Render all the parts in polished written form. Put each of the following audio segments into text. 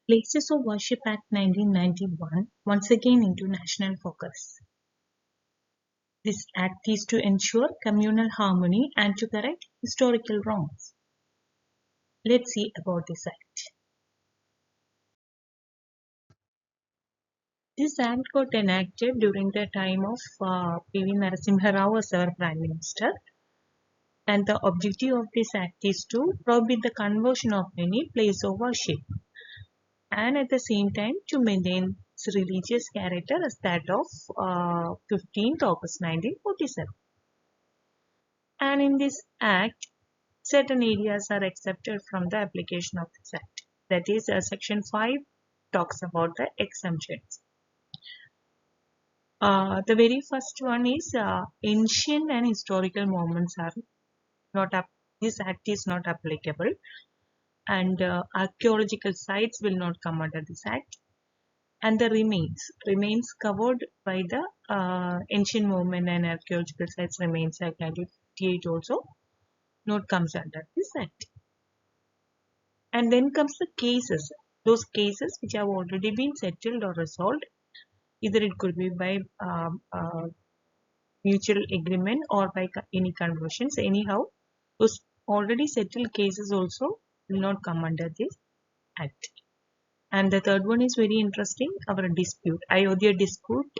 Places of Worship Act 1991 once again into national focus. This act is to ensure communal harmony and to correct historical wrongs. Let's see about this act. This act got enacted during the time of P.V. Narasimha Rao as our Prime Minister, and the objective of this act is to prohibit the conversion of any place of worship, and at the same time to maintain its religious character as that of 15th August 1947. And in this act, certain areas are excepted from the application of this act. That is, Section 5 talks about the exemptions. The very first one is ancient and historical monuments are not up. This act is not applicable, and archaeological sites will not come under this act. And the remains covered by the ancient monument and archaeological sites remains Act 1958 also not comes under this act. And then comes the cases. Those cases which have already been settled or resolved, either it could be by mutual agreement or by any conversions. Anyhow, those already settled cases also will not come under this act. And the third one is very interesting. Our dispute, Ayodhya dispute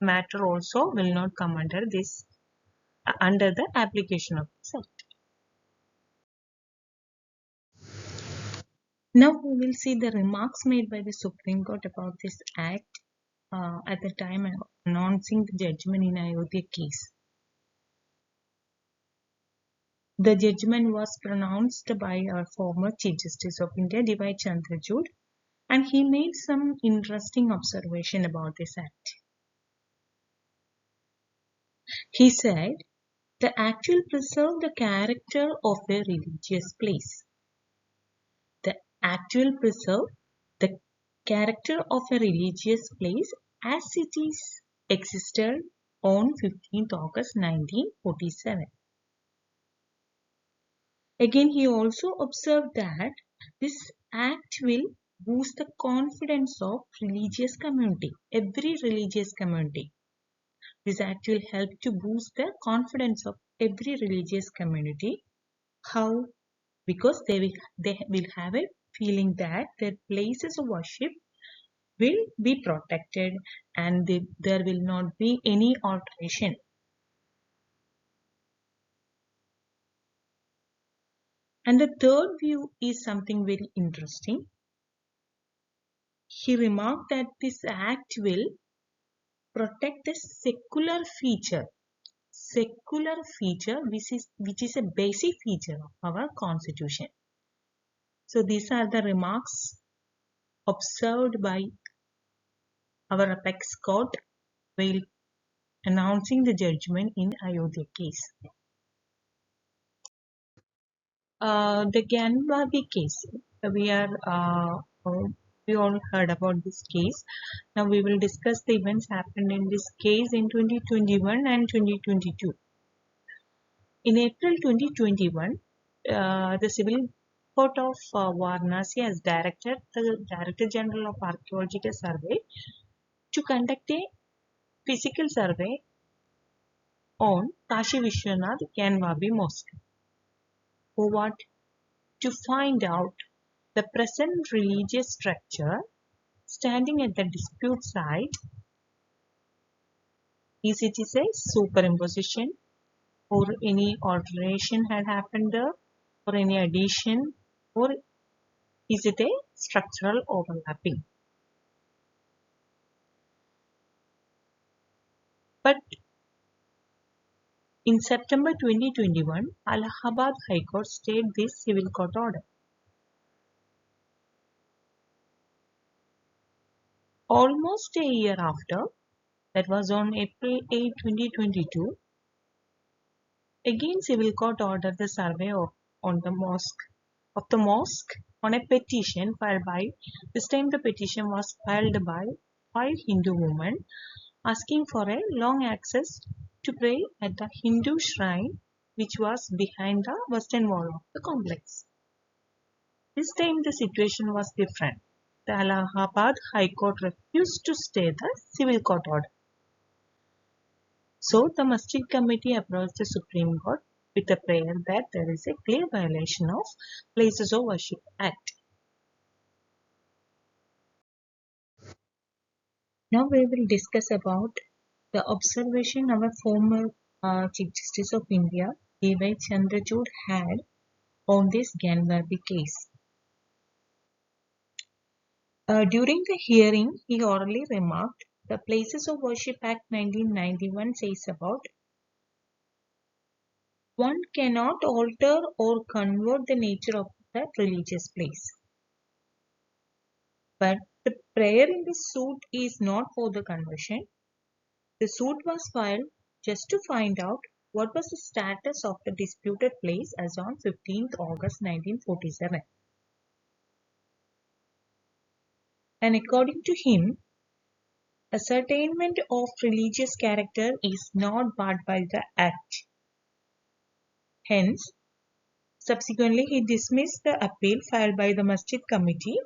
matter also will not come under this under the application of this act. Now we will see the remarks made by the Supreme Court about this act at the time of announcing the judgment in Ayodhya case. The judgment was pronounced by our former Chief Justice of India, D.Y. Chandrachud, and he made some interesting observation about this act. He said, the act will preserve the character of a religious place. The act will preserve the character of a religious place as it is existed on 15th August 1947. Again, he also observed that this act will boost the confidence of religious community, every religious community. This act will help to boost the confidence of every religious community. How? Because they will have a feeling that their places of worship will be protected and there will not be any alteration. And the third view is something very interesting. He remarked that this act will protect the secular feature which is a basic feature of our constitution. So these are the remarks observed by our apex court while announcing the judgment in Ayodhya case. The Gyanvapi case, we all heard about this case. Now we will discuss the events happened in this case in 2021 and 2022. In April 2021, the Civil Court of Varanasi has directed the Director General of Archaeological Survey to conduct a physical survey on Kashi Vishwanath Gyanvapi Mosque. For what? To find out the present religious structure standing at the dispute site. Is it a superimposition, or any alteration had happened there, or any addition, or is it a structural overlapping? But in September 2021, Allahabad High Court stayed this civil court order. Almost a year after, that was on April 8, 2022, again civil court ordered the survey of the mosque on a petition filed by, this time the petition was filed by 5 Hindu women asking for a long access to pray at the Hindu shrine which was behind the western wall of the complex. This time the situation was different. the Allahabad High Court refused to stay the civil court order. So the Masjid Committee approached the Supreme Court with a prayer that there is a clear violation of Places of Worship Act. Now we will discuss about the observation our former Chief Justice of India, D.Y. Chandrachud, had on this Ganbabbi case. During the hearing, he orally remarked, the Places of Worship Act 1991 says about one cannot alter or convert the nature of the religious place. But the prayer in the suit is not for the conversion. The suit was filed just to find out what was the status of the disputed place as on 15th August 1947. And according to him, ascertainment of religious character is not barred by the Act. Hence, subsequently he dismissed the appeal filed by the Masjid Committee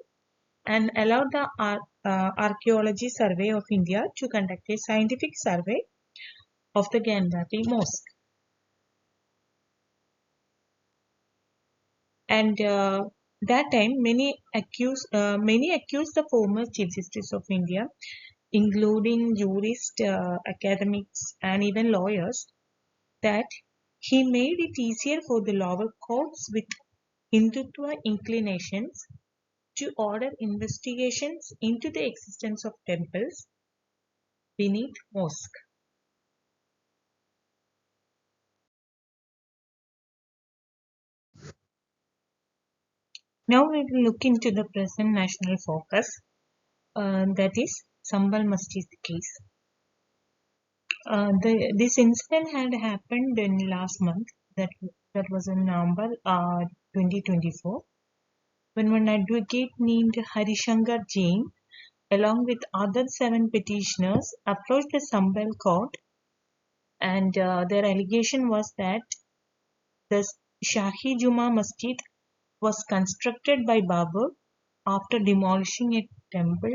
and allowed the Archaeology Survey of India to conduct a scientific survey of the Ganbabbi Mosque. And that time, many accused the former Chief Justice of India, including jurists, academics, and even lawyers, that he made it easier for the lower courts with Hindutva inclinations to order investigations into the existence of temples beneath mosque. Now we will look into the present national focus, that is Sambal Masjid case. This incident had happened in last month, that was in November 2024, when one advocate named Harishankar Jain, along with other 7 petitioners, approached the Sambal court, and their allegation was that the Shahi Juma Masjid was constructed by Babur after demolishing a temple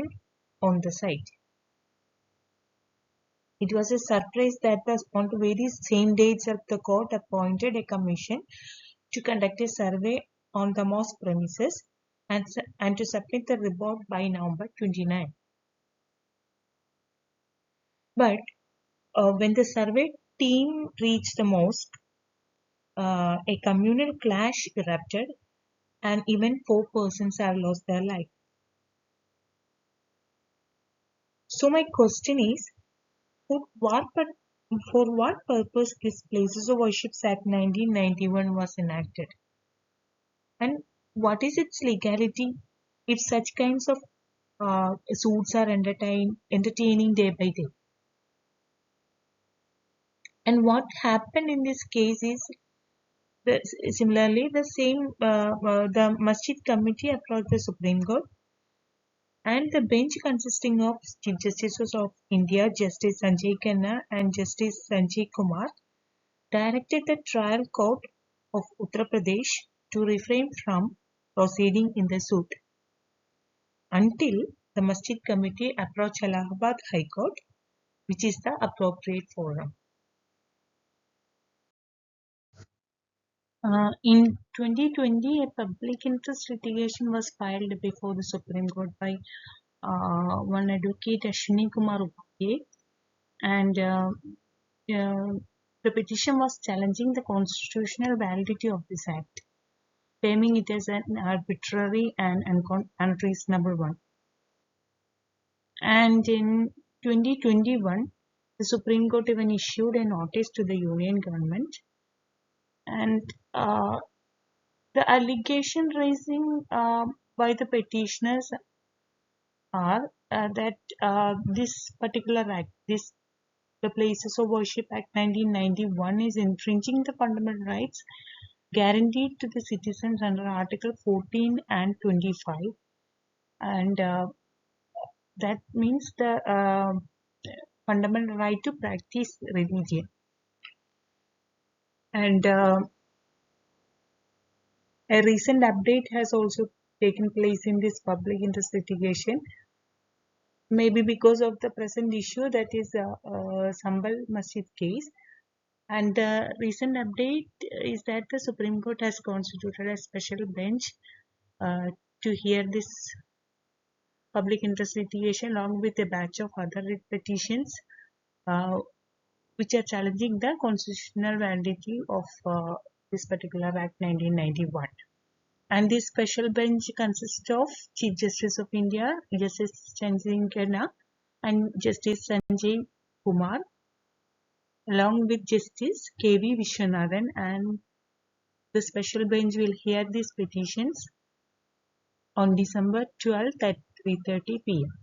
on the site. It was a surprise that on the very same day itself the court appointed a commission to conduct a survey on the mosque premises and to submit the report by November 29. But when the survey team reached the mosque, a communal clash erupted and even 4 persons have lost their life. So my question is, for what purpose this Places of Worship Act 1991 was enacted? And what is its legality if such kinds of suits are entertaining day by day? And what happened in this case is, similarly, the Masjid Committee approached the Supreme Court, and the bench consisting of Chief Justices of India, Justice Sanjay Khanna and Justice Sanjay Kumar, directed the trial court of Uttar Pradesh to refrain from proceeding in the suit until the Masjid Committee approached Allahabad High Court, which is the appropriate forum. In 2020, a public interest litigation was filed before the Supreme Court by one advocate, Ashwini Kumar Upadhyay, and the petition was challenging the constitutional validity of this act, claiming it as an arbitrary and unreasonable one. And in 2021, the Supreme Court even issued a notice to the Union government, and the allegation raising by the petitioners are that this particular act, the Places of Worship Act 1991, is infringing the fundamental rights guaranteed to the citizens under Article 14 and 25, and that means the fundamental right to practice religion. And a recent update has also taken place in this public interest litigation, maybe because of the present issue, that is Sambal Masjid case. And the recent update is that the Supreme Court has constituted a special bench to hear this public interest litigation along with a batch of other writ petitions uh, which are challenging the constitutional validity of this particular Act 1991. And this special bench consists of Chief Justice of India, Justice Chandrasekaran Khanna, and Justice Sanjay Kumar, along with Justice K.V. Vishwanathan, and the special bench will hear these petitions on December 12th at 3:30 p.m.